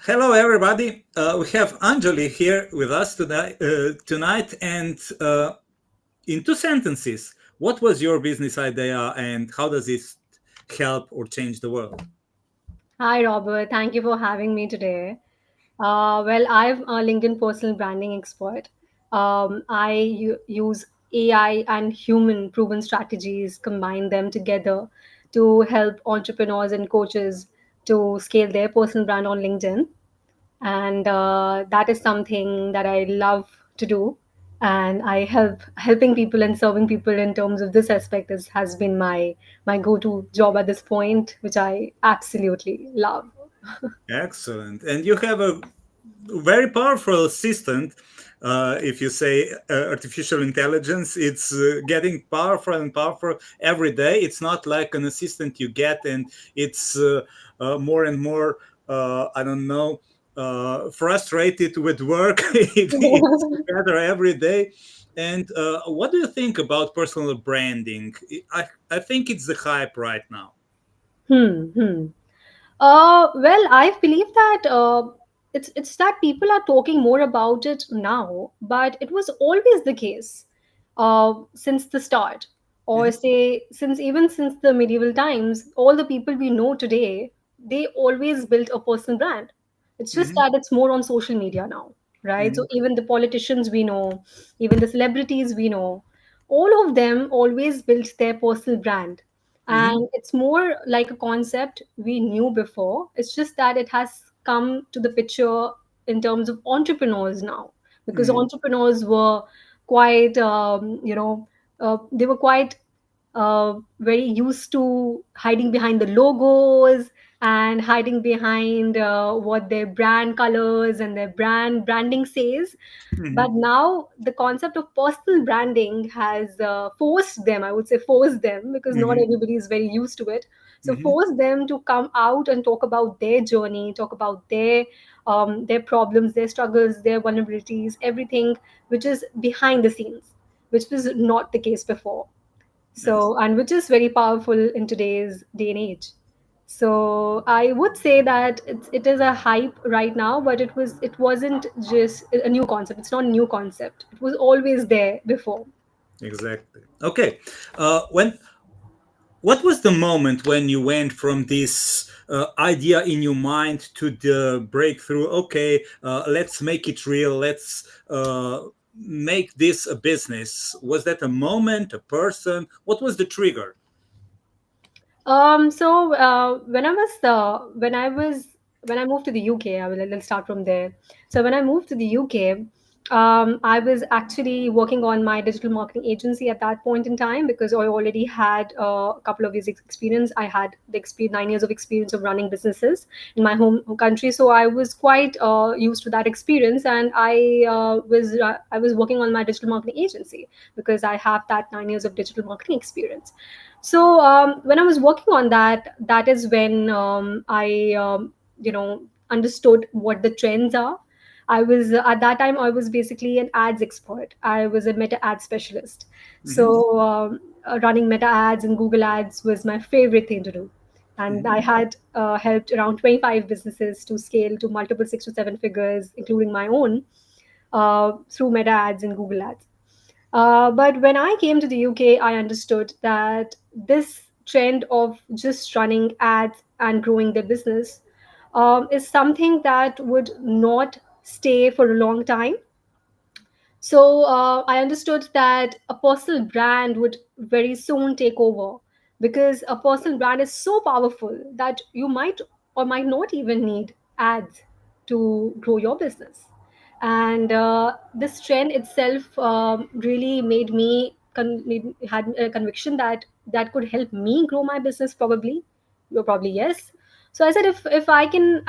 Hello, everybody. We have Anjali here with us tonight. And in two sentences, what was your business idea and how does it help or change the world? Hi, Robert. Thank you for having me today. I'm a LinkedIn personal branding expert. I use AI and human proven strategies, combine them together to help entrepreneurs and coaches to scale their personal brand on LinkedIn. And that is something that I love to do. And I helping people and serving people in terms of this aspect has been my go-to job at this point, which I absolutely love. Excellent. And you have a very powerful assistant. If you say artificial intelligence, it's getting powerful and powerful every day. It's not like an assistant you get and it's more and more, I don't know, frustrated with work. It's better every day. And what do you think about personal branding? I think it's the hype right now. Hmm. Hmm. I believe that it's that people are talking more about it now, but it was always the case since the start, or Hmm. say since the medieval times. All the people we know today, they always built a personal brand. It's just Hmm. that it's more on social media now, right? So Hmm. even the politicians we know, even the celebrities we know, all of them always built their personal brand, Hmm. and it's more like a concept we knew before. It's just that it has come to the picture in terms of entrepreneurs now, because Hmm. entrepreneurs were quite they were quite very used to hiding behind the logos and hiding behind what their brand colors and their branding says. But Hmm. now the concept of personal branding has forced them, I would say forced them, because not Hmm. everybody is very used to it. So Hmm. forced them to come out and talk about their journey, talk about their problems, their struggles, their vulnerabilities, everything which is behind the scenes, which was not the case before. Yes, So, and which is very powerful in today's day and age. So I would say that it is a hype right now, but it wasn't just a new concept. It's not a new concept. It was always there before. exactly. Okay. When What was the moment when you went from this idea in your mind to the breakthrough? Okay, let's make it real. Let's make this a business. Was that a moment, a person? What was the trigger? When I moved to the UK, let's start from there. So when I moved to the UK, I was actually working on my digital marketing agency at that point in time, because I already had a couple of years experience. I had the 9 years of experience of running businesses in my home country, so I was quite used to that experience, and I was working on my digital marketing agency because I have that 9 years of digital marketing experience. So when I was working on that, that is when I understood what the trends are. I was at that time I was basically an ads expert. I was a meta ad specialist. Hmm. So running meta ads and Google ads was my favorite thing to do. And I Hmm. had helped around 25 businesses to scale to multiple 6 to 7 figures, including my own, through meta ads and Google ads. But when I came to the UK, I understood that this trend of just running ads and growing their business is something that would not stay for a long time. So I understood that a personal brand would very soon take over, because a personal brand is so powerful that you might or might not even need ads to grow your business. And this trend itself really had a conviction that that could help me grow my business. Probably, you're probably yes. So I said, if I can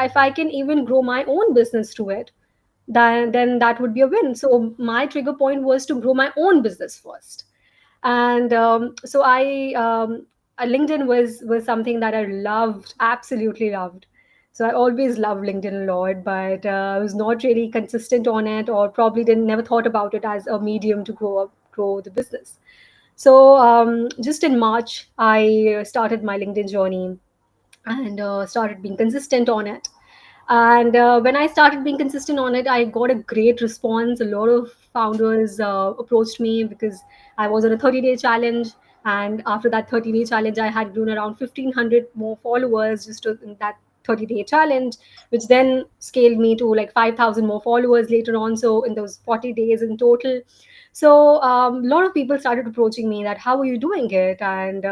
even grow my own business through it, then that would be a win. So my trigger point was to grow my own business first. And so LinkedIn was something that I loved, absolutely loved. So I always loved LinkedIn a lot, but I was not really consistent on it, or probably didn't never thought about it as a medium to grow the business. So just in March, I started my LinkedIn journey and started being consistent on it. And when I started being consistent on it, I got a great response. A lot of founders approached me because I was on a 30-day challenge. And after that 30-day challenge, I had grown around 1,500 more followers in that 30-day challenge, which then scaled me to like 5,000 more followers later on. So in those 40 days in total. So a lot of people started approaching me that how are you doing it, and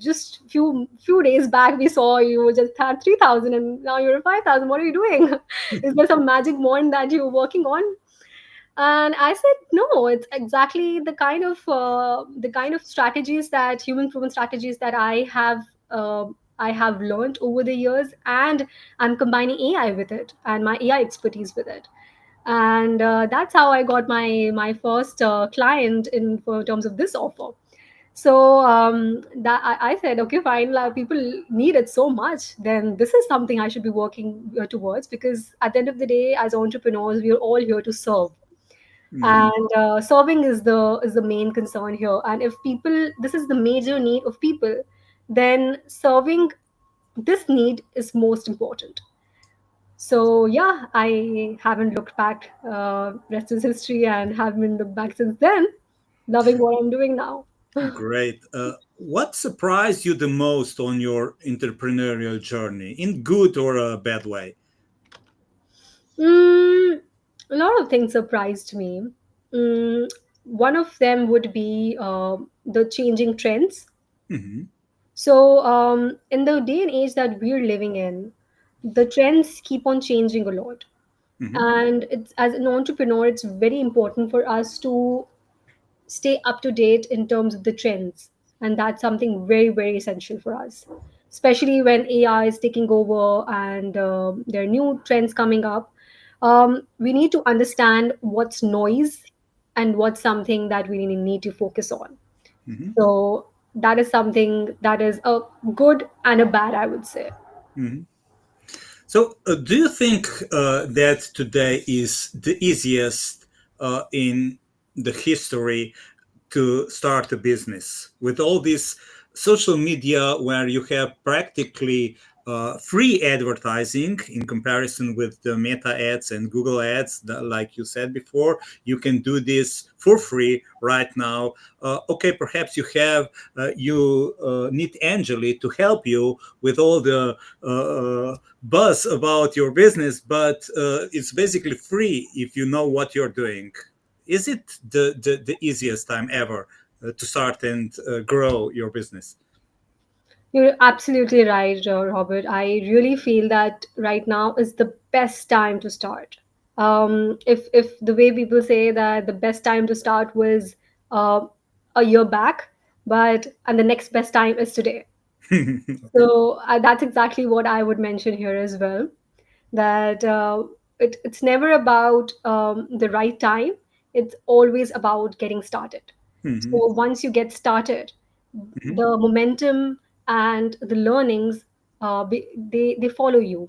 just few days back we saw you just had 3,000 and now you're at 5,000. What are you doing? Is there some magic wand that you're working on? And I said no, it's exactly the kind of strategies, that human proven strategies, that uh, I have learned over the years, and I'm combining AI with it and my AI expertise with it. And that's how I got my first client in for terms of this offer. So that I said, okay, fine, like, people need it so much, then this is something I should be working towards, because at the end of the day, as entrepreneurs, we are all here to serve. Hmm. And serving is the main concern here. And if people, this is the major need of people, then serving this need is most important. So yeah, I haven't looked back. Rest is history, and haven't looked back since then. Loving what I'm doing now. Great. What surprised you the most on your entrepreneurial journey, in good or a bad way? Mm, a lot of things surprised me. One of them would be the changing trends. Hmm. So in the day and age that we're living in, the trends keep on changing a lot. Hmm. And it's, as an entrepreneur, it's very important for us to stay up to date in terms of the trends. And that's something very, very essential for us, especially when AI is taking over and there are new trends coming up. We need to understand what's noise and what's something that we need to focus on. Hmm. So that is something that is a good and a bad, I would say. Hmm. So, do you think that today is the easiest in the history to start a business with all this social media where you have practically free advertising in comparison with the meta ads and Google ads that, like you said before, you can do this for free right now. Okay, perhaps you need Anjali to help you with all the buzz about your business, but it's basically free if you know what you're doing. Is it the easiest time ever to start and grow your business? You're absolutely right, Robert. I really feel that right now is the best time to start. If the way people say that the best time to start was a year back, but and the next best time is today. Okay. So that's exactly what I would mention here as well. That it's never about the right time. It's always about getting started. Hmm. So once you get started, Hmm. the momentum and the learnings, they follow you,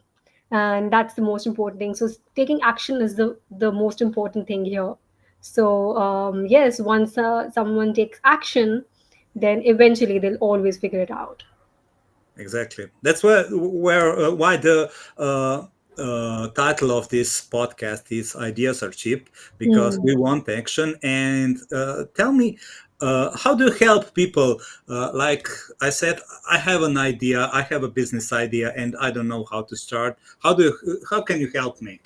and that's the most important thing. So taking action is the most important thing here. So yes, once someone takes action, then eventually they'll always figure it out. Exactly. That's where why the title of this podcast is "Ideas Are Cheap," because Hmm. we want action. And tell me, how do you help people? Like I said, I have an idea, I have a business idea, and I don't know how to start. How can you help me?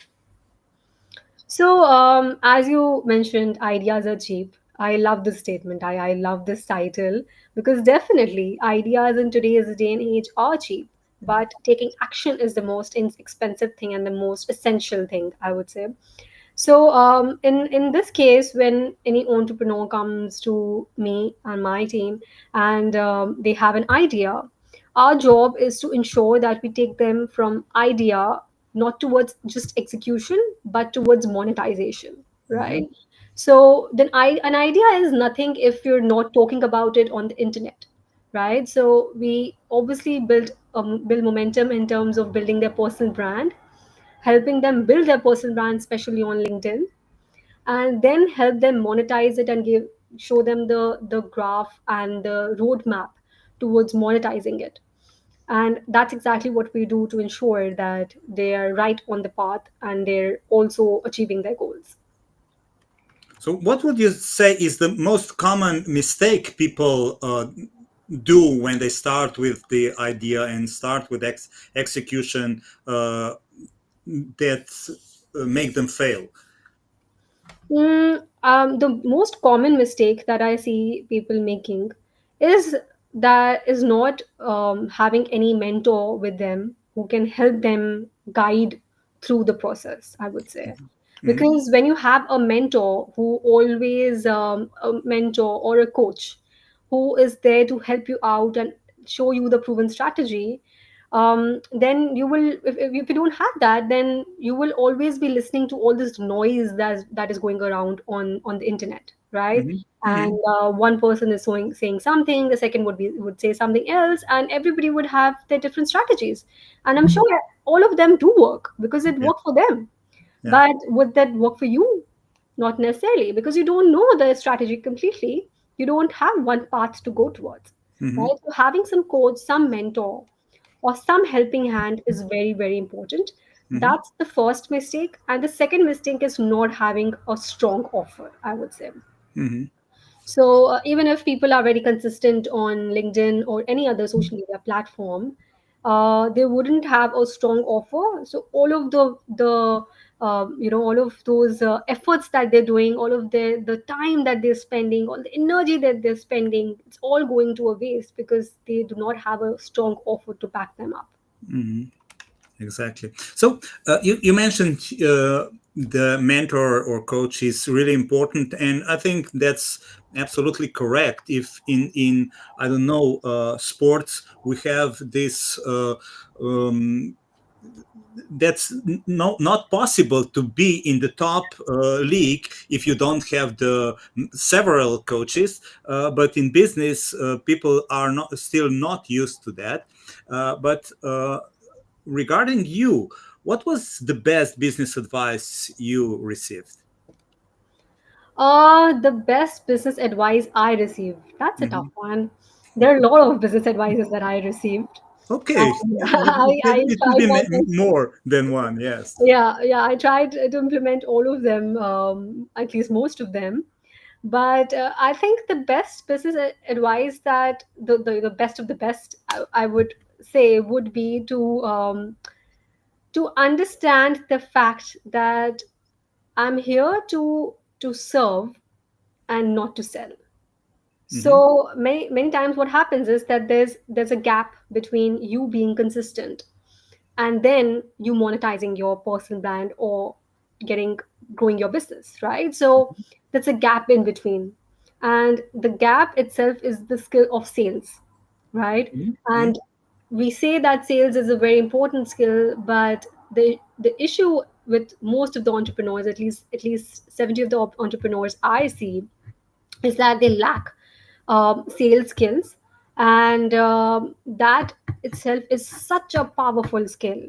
So, as you mentioned, ideas are cheap. I love this statement. I love this title, because definitely ideas in today's day and age are cheap, but taking action is the most expensive thing and the most essential thing, I would say. So, in this case, when any entrepreneur comes to me and my team, and they have an idea, our job is to ensure that we take them from idea not towards just execution, but towards monetization, Hmm. right? So then, an idea is nothing if you're not talking about it on the internet, right? So we obviously build momentum in terms of building their personal brand, helping them build their personal brand, especially on LinkedIn, and then help them monetize it and show them the graph and the roadmap towards monetizing it. And that's exactly what we do to ensure that they are right on the path and they're also achieving their goals. So, what would you say is the most common mistake people do when they start with the idea and start with execution that make them fail? The most common mistake that I see people making is that is not having any mentor with them who can help them guide through the process, I would say. Hmm. Because when you have a mentor who always, a mentor or a coach who is there to help you out and show you the proven strategy, then you will, if you don't have that, then you will always be listening to all this noise that is going around on the internet, right? Hmm. And Hmm. one person is saying something, the second would say something else, and everybody would have their different strategies, and I'm sure all of them do work because it Yeah. worked for them. Yeah. But would that work for you? Not necessarily, because you don't know the strategy completely. You don't have one path to go towards, Hmm. right? So having some coach, some mentor, or some helping hand is very, very important. Hmm. That's the first mistake. And the second mistake is not having a strong offer, I would say. Hmm. So even if people are very consistent on LinkedIn or any other social media platform, they wouldn't have a strong offer. So all of all of those efforts that they're doing, all of the time that they're spending, all the energy that they're spending, it's all going to a waste because they do not have a strong offer to back them up. Hmm. Exactly. So you mentioned the mentor or coach is really important, and I think that's absolutely correct. If in I don't know sports we have this. Um, that's not possible to be in the top league if you don't have the several coaches, but in business people are not still not used to that, but regarding you, what was the best business advice you received? The best business advice I received. That's a tough Hmm. one. There are a lot of business advices that I received. Okay, And I it will tried be my best. more than one. Yes. Yeah, I tried to implement all of them, at least most of them. But I think the best business advice that the best of the best, I would say, would be to understand the fact that I'm here to serve and not to sell. Hmm. So many times what happens is that there's a gap between you being consistent and then you monetizing your personal brand or getting growing your business, right? So that's a gap in between, and the gap itself is the skill of sales, right? Hmm. And we say that sales is a very important skill, but the issue with most of the entrepreneurs, at least 70 of the entrepreneurs I see, is that they lack sales skills, and that itself is such a powerful skill.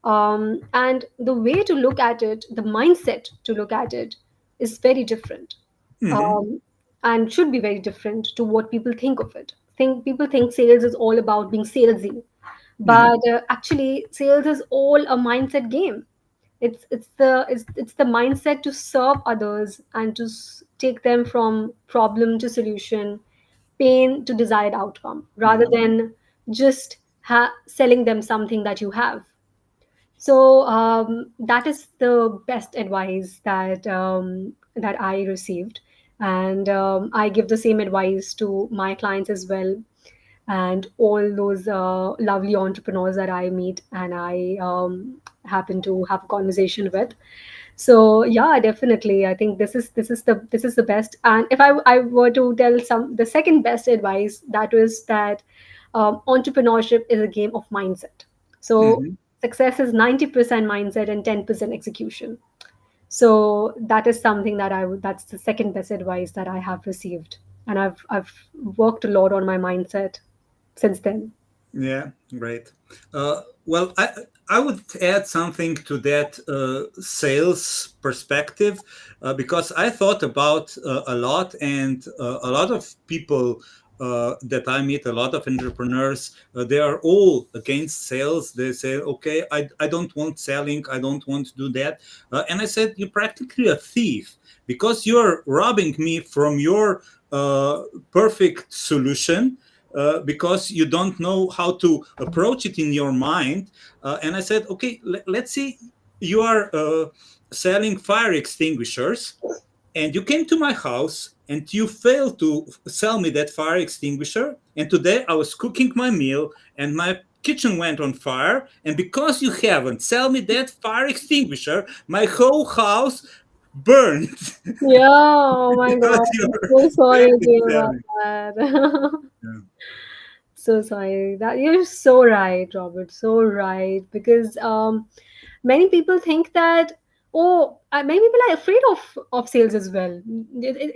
And the way to look at it, the mindset to look at it, is very different, Hmm. um, and should be very different to what people think of it. Think People think sales is all about being salesy, Hmm. but actually, sales is all a mindset game. It's the mindset to serve others and to take them from problem to solution, pain to desired outcome, rather Hmm. than just selling them something that you have. So that is the best advice that I received, and I give the same advice to my clients as well, and all those lovely entrepreneurs that I meet and I happen to have a conversation with. So yeah, definitely, I think this is the best. And if I were to tell the second best advice, that was that entrepreneurship is a game of mindset. So Hmm. success is 90% mindset and 10% execution. So that is something that's the second best advice that I have received, and I've worked a lot on my mindset since then. Yeah, great. Well, I would add something to that sales perspective because I thought about a lot, and a lot of people that I meet, a lot of entrepreneurs, they are all against sales. They say, okay, I don't want selling, I don't want to do that. And I said, you're practically a thief because you're robbing me from your perfect solution. Because you don't know how to approach it in your mind. And I said, okay, let's see, you are selling fire extinguishers, and you came to my house and you failed to sell me that fire extinguisher. And today I was cooking my meal and my kitchen went on fire. And because you haven't sell me that fire extinguisher, my whole house burned. Yeah, oh my Because God. I'm you're so sorry bad at again about selling. that. Yeah. So sorry. That you're so right, Robert. So right. Because many people think that, oh, many people are afraid of sales as well.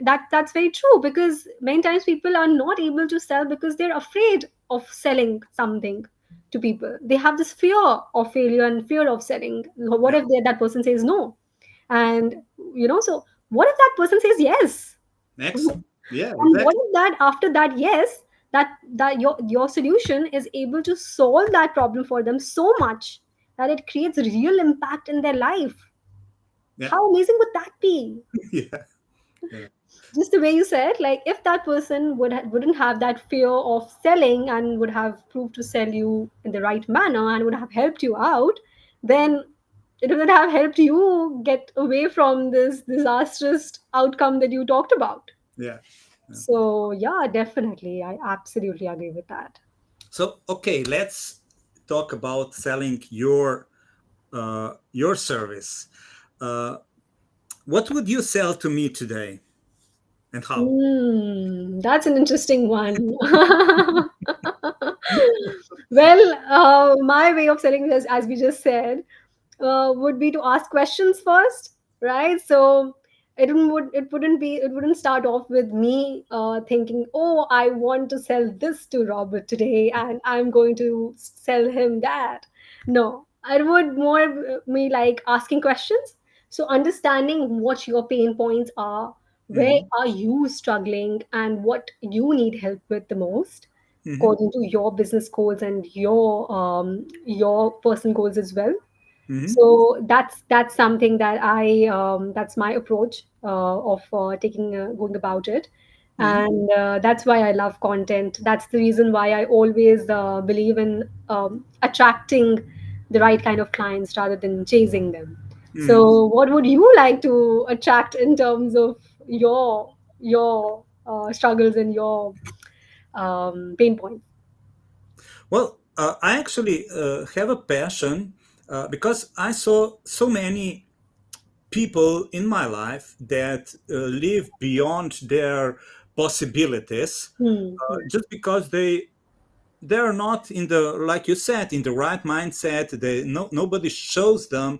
That's very true, because many times people are not able to sell because they're afraid of selling something to people. They have this fear of failure and fear of selling. What Yeah. if that person says no? And so what if that person says yes? Excellent. Yeah, And what exactly. if that after that yes, that your solution is able to solve that problem for them so much that it creates real impact in their life? Yeah. How amazing would that be? Yeah. Yeah. Just the way you said, like if that person wouldn't have that fear of selling and would have proved to sell you in the right manner and would have helped you out, then it would have helped you get away from this disastrous outcome that you talked about. Yeah. So yeah, definitely. I absolutely agree with that. So, okay, let's talk about selling your service. Uh, what would you sell to me today, and how? That's an interesting one. Well, my way of selling this, as we just said, would be to ask questions first, right? So it wouldn't start off with me thinking, oh, I want to sell this to Robert today, and I'm going to sell him that. No, I would more me like asking questions. So understanding what your pain points are, where Hmm. are you struggling, and what you need help with the most, Hmm. according to your business goals and your person goals as well. Hmm. So that's something that that's my approach of taking going about it. Hmm. And that's why I love content. That's the reason why I always believe in attracting the right kind of clients rather than chasing them. Hmm. So what would you like to attract in terms of your struggles and your pain points? Well, I actually have a passion because I saw so many people in my life that live beyond their possibilities Hmm. Hmm. just because they're not in the, like you said, in the right mindset. They nobody shows them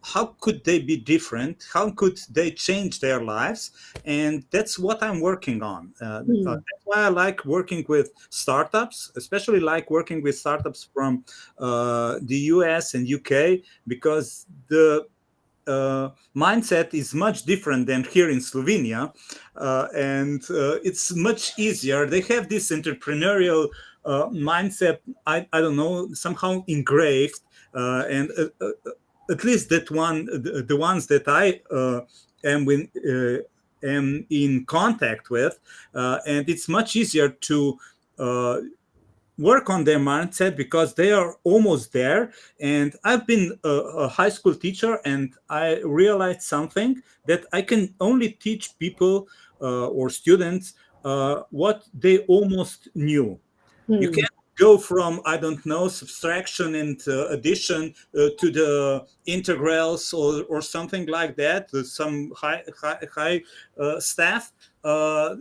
how could they be different, how could they change their lives. And that's what I'm working on. Hmm. That's why I like working with startups, especially like working with startups from the US and UK, because the mindset is much different than here in Slovenia, and it's much easier. They have this entrepreneurial mindset. I don't know, somehow engraved, and at least that one, the ones that I am with. Am in contact with, and it's much easier to uh, work on their mindset because they are almost there. And I've been a high school teacher, and I realized something, that I can only teach people or students what they almost knew. You Hmm. can go from, I don't know, subtraction and addition to the integrals, or something like that, some high staff.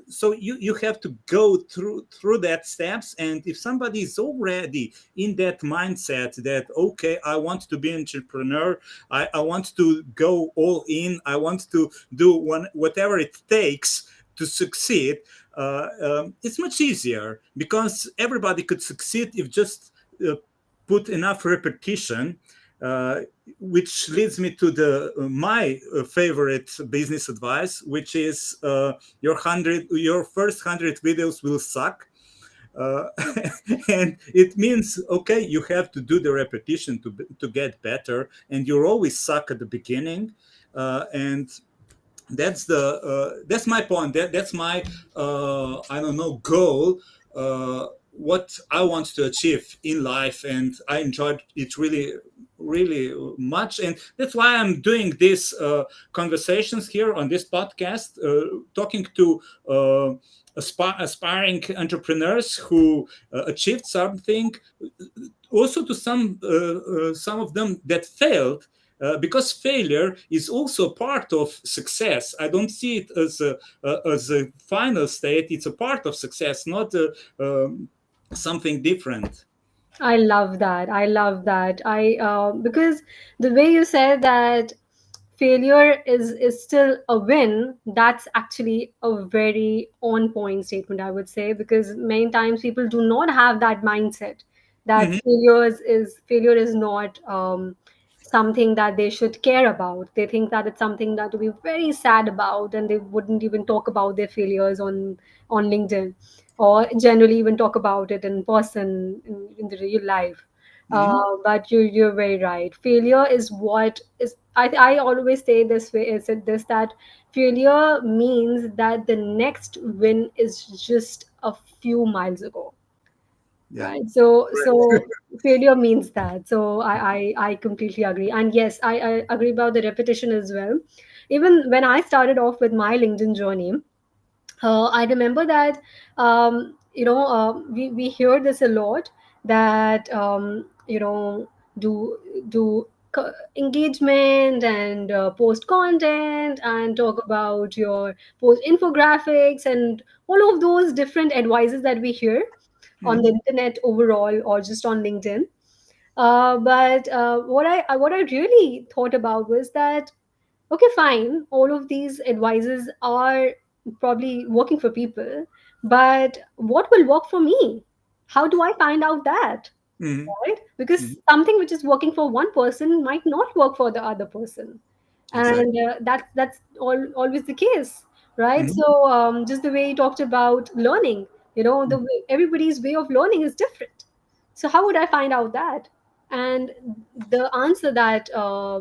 So you have to go through that steps. And if somebody is already in that mindset that, okay, I want to be an entrepreneur, I want to go all in, I want to do whatever it takes to succeed, it's much easier, because everybody could succeed if just uh, put enough repetition. uh, which leads me to the my favorite business advice, which is your first 100 videos will suck. uh, and it means, okay, you have to do the repetition to get better, and you always suck at the beginning. And that's my point. That's my I don't know, goal. What I want to achieve in life, and I enjoyed it really much, and that's why I'm doing these conversations here on this podcast, talking to aspiring entrepreneurs who achieved something, also to some of them that failed, because failure is also part of success. I don't see it as a final state. It's a part of success, not something different. I love that. I love that. I Because the way you said that failure is still a win, that's actually a very on point statement, I would say, because many times people do not have that mindset that Hmm. failure is not something that they should care about. They think that it's something that to be very sad about, and they wouldn't even talk about their failures on LinkedIn, or generally even talk about it in person in the real life. Hmm. But you're very right. Failure is what is. I always say this way. Is it this that failure means that the next win is just a few miles ago, Yeah. right? So failure means that. So I completely agree. And yes, I agree about the repetition as well. Even when I started off with my LinkedIn journey, I remember that we hear this a lot, that do engagement and post content and talk about your post infographics and all of those different advices that we hear on the Hmm. internet overall or just on LinkedIn. But what I really thought about was that, okay, fine, all of these advices are probably working for people, but what will work for me? How do I find out that? Hmm. Right? Because Hmm. something which is working for one person might not work for the other person, and Exactly. always the case, right? Hmm. So just the way you talked about learning, everybody's way of learning is different. So how would I find out that? And the answer that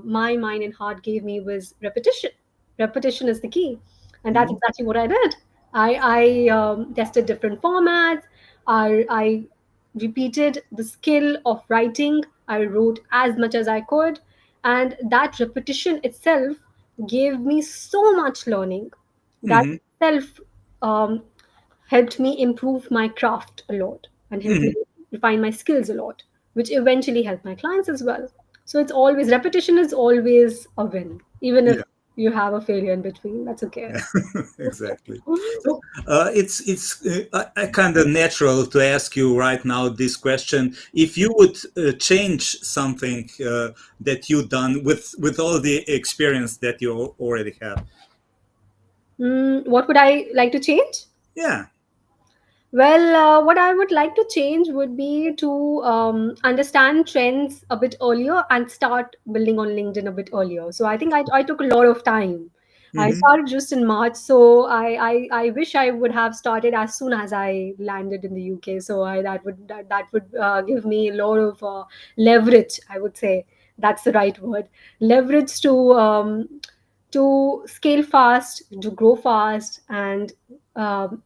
my mind and heart gave me was repetition. Repetition is the key, and that's Hmm. exactly what I did. I tested different formats. I repeated the skill of writing. I wrote as much as I could, and that repetition itself gave me so much learning. That Hmm. itself um, helped me improve my craft a lot and helped me Hmm. refine my skills a lot, which eventually helped my clients as well. So it's always repetition is always a win, even if Yeah. you have a failure in between. That's okay. Yeah. Exactly. So it's kind of natural to ask you right now this question: if you would change something that you done with all the experience that you already have. What would I like to change? Yeah. Well, what I would like to change would be to understand trends a bit earlier and start building on LinkedIn a bit earlier. So I think I took a lot of time. I Hmm. started just in March, so I wish I would have started as soon as I landed in the UK. So that would give me a lot of leverage. I would say that's the right word. Leverage to scale fast, to grow fast, and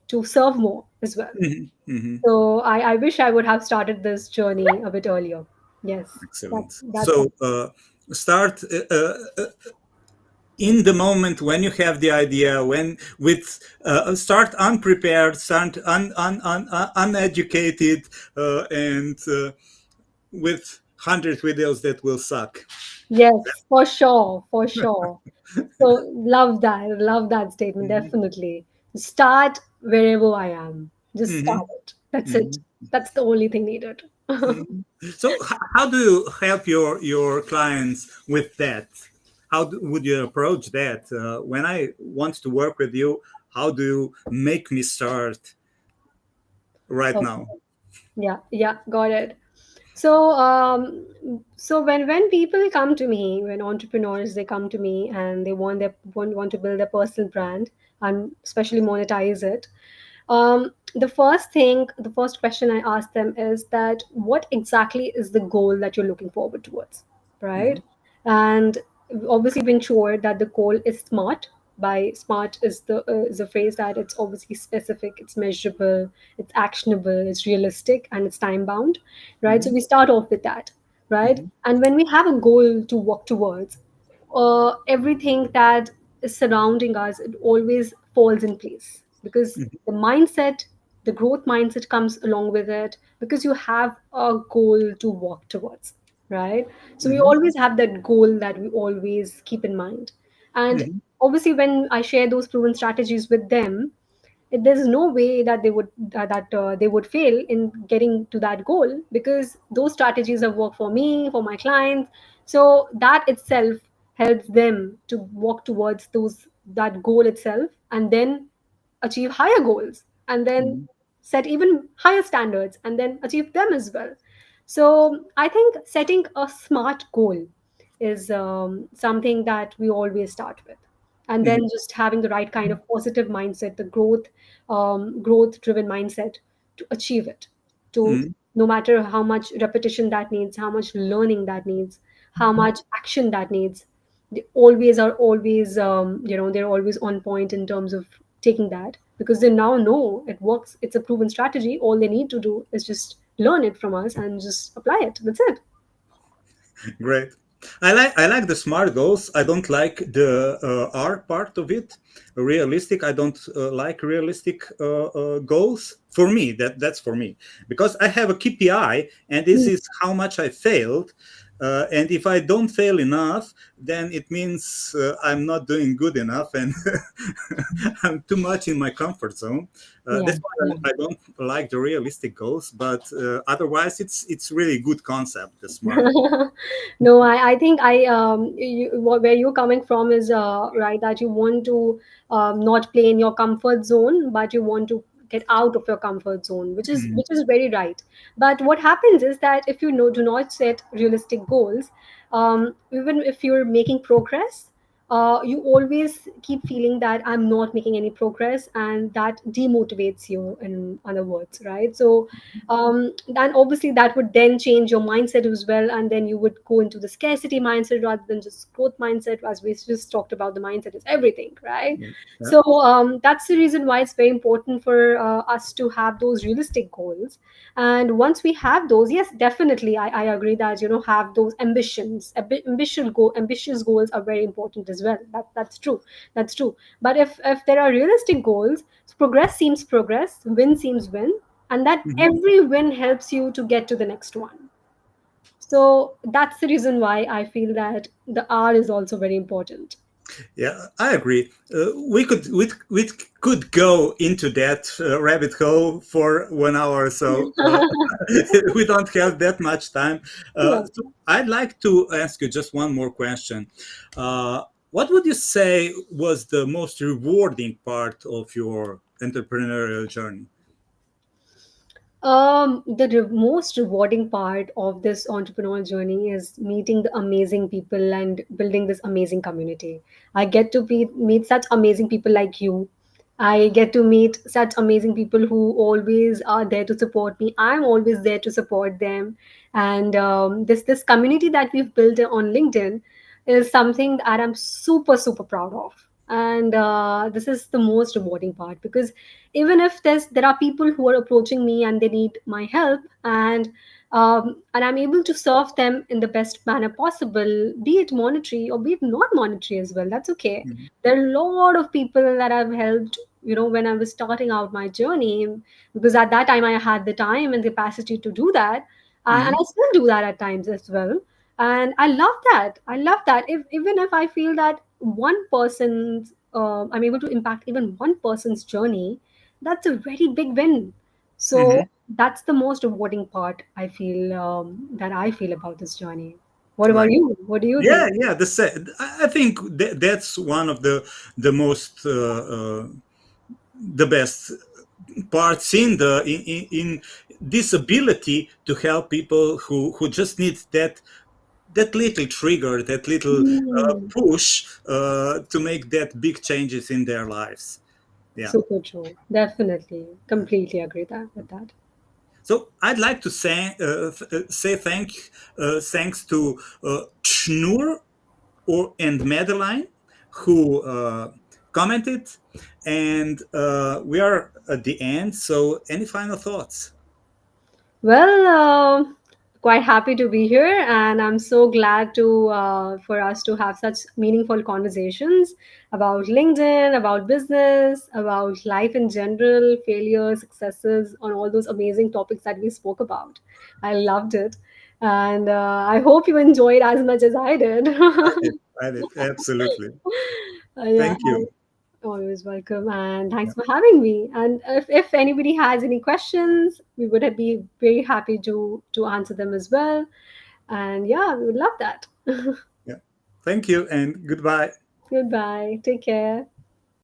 to serve more as well. Hmm. Hmm. So I wish I would have started this journey a bit earlier. Yes, Excellent. that's So start in the moment when you have the idea, when with start unprepared, start uneducated, and with 100 videos that will suck. yes, for sure, for sure. So love that statement. Mhm. Definitely start wherever I am. Just Mhm. start it. That's it. Mhm. That's the only thing needed. Mhm. So how do you help your clients with that? How would you approach that? When I want to work with you, how do you make me start right Okay. now? Yeah, yeah, got it. So when people come to me, when entrepreneurs they come to me and they want to build a personal brand and especially monetize it, the first question I ask them is that what exactly is the goal that you're looking forward towards, right? Mhm. And obviously, we ensure that the goal is smart. By smart is the phrase that it's obviously specific, it's measurable, it's actionable, it's realistic, and it's time bound, right? So Mhm. we start off with that, right? Mhm. And when we have a goal to work towards, everything that is surrounding us, it always falls in place because Mhm. the mindset, the growth mindset comes along with it because you have a goal to work towards, right? So we Mhm. always have that goal that we always keep in mind. And Mhm. obviously, when I share those proven strategies with them, there's no way that they would fail in getting to that goal because those strategies have worked for me, for my clients. So that itself helps them to walk towards those that goal itself and then achieve higher goals and then Mhm. set even higher standards and then achieve them as well. So I think setting a smart goal is something that we always start with, and then Mhm. just having the right kind of positive mindset, the growth driven mindset to achieve it, to Mhm. no matter how much repetition that needs, how much learning that needs, how much action that needs, they always are always they're always on point in terms of taking that because they now know it works, it's a proven strategy, all they need to do is just learn it from us and just apply it, that's it. Great. I like the smart goals. I don't like the R part of it. Realistic. I don't like realistic goals. For me, that's for me because I have a KPI, and this Mm. is how much I failed. And if I don't fail enough, then it means I'm not doing good enough, and I'm too much in my comfort zone. Yeah, That's why yeah. I don't like the realistic goals. But otherwise, it's really good concept. The smart. No, I think where you're coming from is right, that you want to not play in your comfort zone, but you want to get out of your comfort zone, Mhm. which is very right. But what happens is that if you know do not set realistic goals, even if you're making progress, you always keep feeling that I'm not making any progress, and that demotivates you. In other words, right? So then obviously that would then change your mindset as well, and then you would go into the scarcity mindset rather than just growth mindset, as we just talked about. The mindset is everything, right? Yeah. So that's the reason why it's very important for us to have those realistic goals. And once we have those, yes, definitely I agree that have those ambitions. Ambitious goals are very important as well. That's true. That's true. But if there are realistic goals, progress seems progress, win seems win, and that Mhm. every win helps you to get to the next one. So that's the reason why I feel that the R is also very important. Yeah, I agree. We could go into that rabbit hole for 1 hour, so we don't have that much time. Yeah. So I'd like to ask you just one more question. Uh, what would you say was the most rewarding part of your entrepreneurial journey? The most rewarding part of this entrepreneurial journey is meeting the amazing people and building this amazing community. I get to meet such amazing people like you. I get to meet such amazing people who always are there to support me. I'm always there to support them. And this community that we've built on LinkedIn is something that I'm super, super proud of. And this is the most rewarding part because even if there are people who are approaching me and they need my help, and I'm able to serve them in the best manner possible, be it monetary or be it not monetary as well, that's okay. Mhm. There are a lot of people that I've helped, when I was starting out my journey, because at that time I had the time and capacity to do that. And Mhm. I still do that at times as well. And I love that. I love that. Even if I feel that I'm able to impact even one person's journey, that's a very big win. So Mhm. that's the most rewarding part that I feel about this journey. What about Right. you? What do you Yeah, think? yeah. I think that's one of the most the best. parts in in this ability to help people who just need that little trigger, that little Mm, push to make that big changes in their lives. Yeah. super true. Definitely. Completely agree that with that. So I'd like to say thanks to Schnur and Madeline who commented, and we are at the end. So any final thoughts? Well, quite happy to be here, and I'm so glad to for us to have such meaningful conversations about LinkedIn, about business, about life in general, failures, successes, on all those amazing topics that we spoke about. I loved it, and I hope you enjoyed as much as I did. I did absolutely. Yeah, Thank you. always welcome, and thanks Yeah. for having me. And if anybody has any questions, we would be very happy to answer them as well. And yeah, we would love that. Yeah. Thank you and goodbye. Goodbye. Take care.